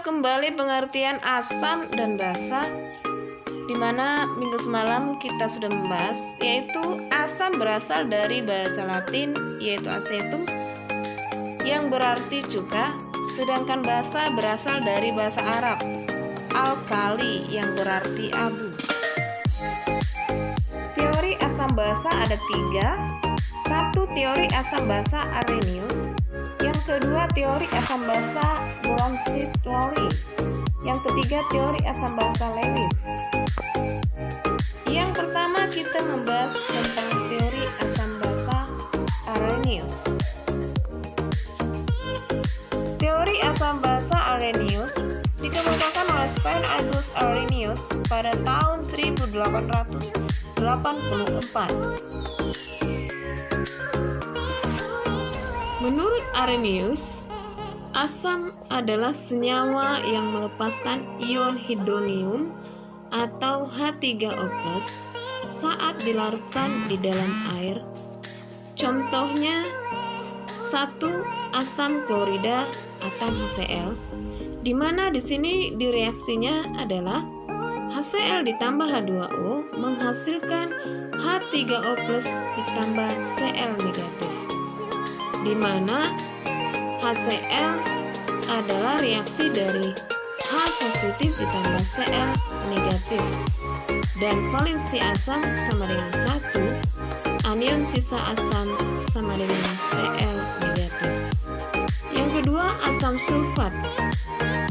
kembali pengertian asam dan basa, di mana minggu semalam kita sudah membahas, yaitu asam berasal dari bahasa Latin yaitu acetum yang berarti cuka, sedangkan basa berasal dari bahasa Arab alkali yang berarti abu. Teori asam basa ada 3. 1. Teori asam basa Arrhenius. Yang kedua, teori asam basa Bronsted-Lowry. Yang ketiga, teori asam basa Lewis. Yang pertama kita membahas tentang teori asam basa Arrhenius. Teori asam basa Arrhenius dikemukakan oleh Sven August Arrhenius pada tahun 1884. Menurut Arrhenius, asam adalah senyawa yang melepaskan ion hidronium atau H3O+ saat dilarutkan di dalam air. Contohnya 1. Asam klorida atau HCl, di mana di sini reaksinya adalah HCl ditambah H2O menghasilkan H3O+ ditambah Cl negatif, di mana HCl adalah reaksi dari H positif ditambah Cl negatif, dan valensi asam sama dengan 1, anion sisa asam sama dengan Cl negatif. Yang kedua, asam sulfat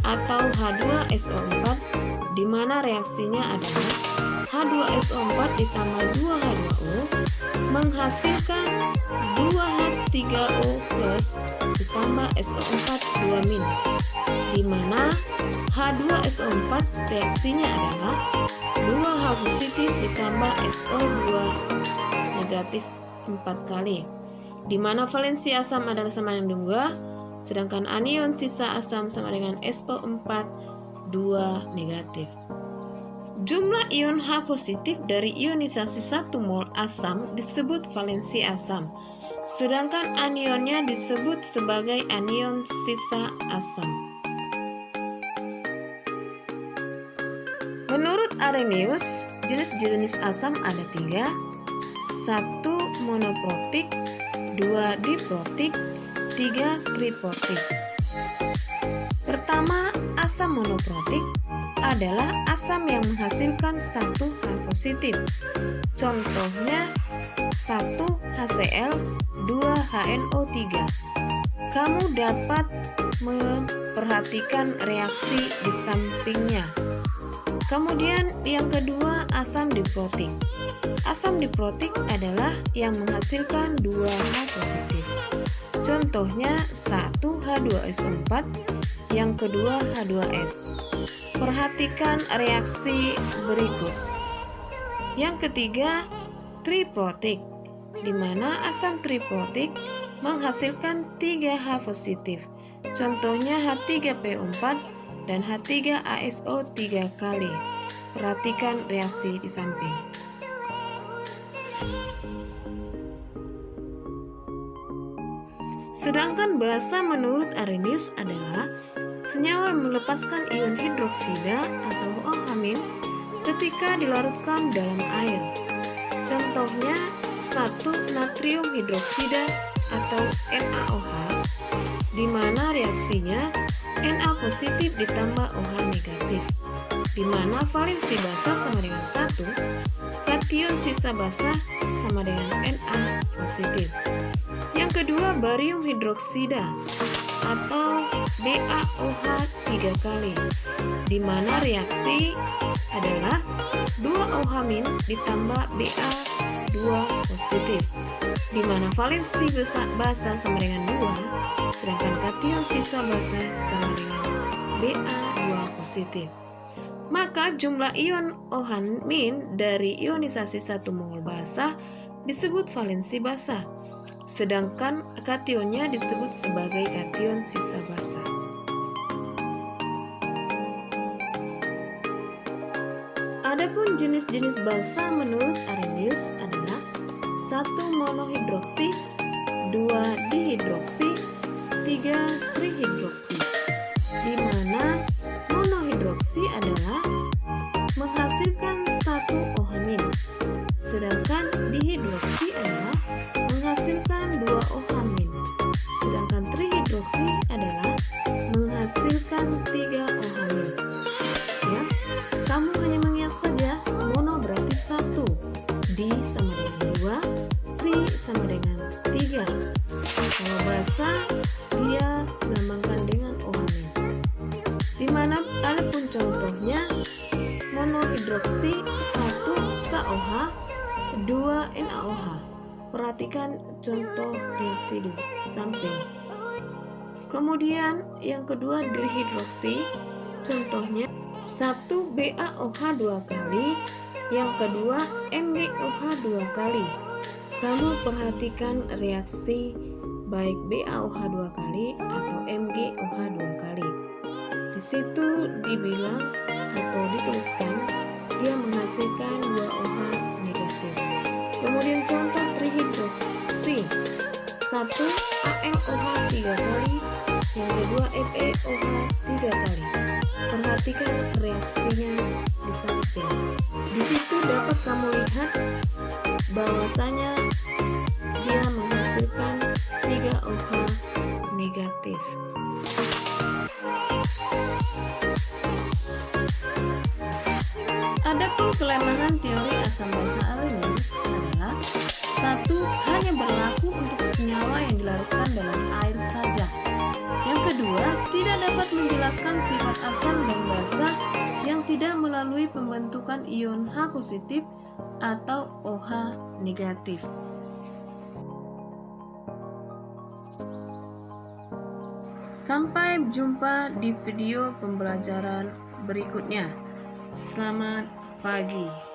atau H2SO4, di mana reaksinya adalah H2SO4 ditambah 2H2O menghasilkan 2H3O+ ditambah SO4 2-, di mana H2SO4 reaksinya adalah 2H positif ditambah SO2 negatif 4 kali, di mana valensi asam adalah sama dengan 2, sedangkan anion sisa asam sama dengan SO4 2 negatif. Jumlah ion H positif dari ionisasi 1 mol asam disebut valensi asam, sedangkan anionnya disebut sebagai anion sisa asam. Menurut Arrhenius, jenis-jenis asam ada 3. 1. Monoprotik, 2. diprotik, 3. triprotik. Pertama, asam monoprotik adalah asam yang menghasilkan 1 H positif. Contohnya 1 HCl, 2 HNO3. Kamu dapat memperhatikan reaksi di sampingnya. Kemudian yang kedua, asam diprotik. Asam diprotik adalah yang menghasilkan 2 H positif. Contohnya 1 H2SO4, yang kedua H2S. Perhatikan reaksi berikut. Yang ketiga, triprotik, di mana asam triprotik menghasilkan 3 H positif. Contohnya H3PO4 dan H3ASO 3 kali. Perhatikan reaksi di samping. Sedangkan basa menurut Arrhenius adalah senyawa yang melepaskan ion hidroksida atau OH- ketika dilarutkan dalam air. Contohnya 1 natrium hidroksida atau NaOH, di mana reaksinya Na positif ditambah OH negatif, di mana valensi basa sama dengan 1, kation sisa basa sama dengan Na positif. Yang kedua, barium hidroksida atau BaOH 3 kali, di mana reaksi adalah 2OH- ditambah Ba2 positif, di mana valensi basa sama dengan 2, sedangkan kation sisa basa sama dengan Ba2 positif. Maka jumlah ion OH- dari ionisasi 1 mol basa disebut valensi basa, sedangkan kationnya disebut sebagai kation sisa basa. Adapun jenis-jenis basa menurut Arrhenius adalah 1 monohidroksi, 2 dihidroksi, 3 trihidroksi, di mana dihidroksi adalah menghasilkan 1 OH-, sedangkan dihidroksi adalah menghasilkan 2 OH-, sedangkan trihidroksi adalah menghasilkan 3 OH-. Ya, kamu hanya mengingat saja mono berarti 1, di sama dengan 2, tri sama dengan 3. Kalau basa dia dilambangkan dengan OH-. Di mana ada pun contohnya monohidroksi 1 KOH 2 NaOH. Perhatikan contoh reaksi di samping. Kemudian yang kedua dihidroksi, contohnya 1 BaOH 2 kali, yang kedua MgOH 2 kali. Kamu perhatikan reaksi baik BaOH 2 kali atau MgOH 2 kali. Di situ dibilang atau dituliskan dia menghasilkan 2 OH negatif. Kemudian contoh trihidroksi, 1 AnOH 3 kali, yang kedua FeOH 3 kali. Perhatikan reaksinya di samping. Di situ dapat kamu lihat bahwasanya dia menghasilkan 3 OH negatif. Adapun kelemahan teori asam basa Arrhenius adalah 1. Hanya berlaku untuk senyawa yang dilarutkan dalam air saja. Yang kedua, tidak dapat menjelaskan sifat asam dan basa yang tidak melalui pembentukan ion H positif atau OH negatif. Sampai jumpa di video pembelajaran berikutnya. Selamat pagi.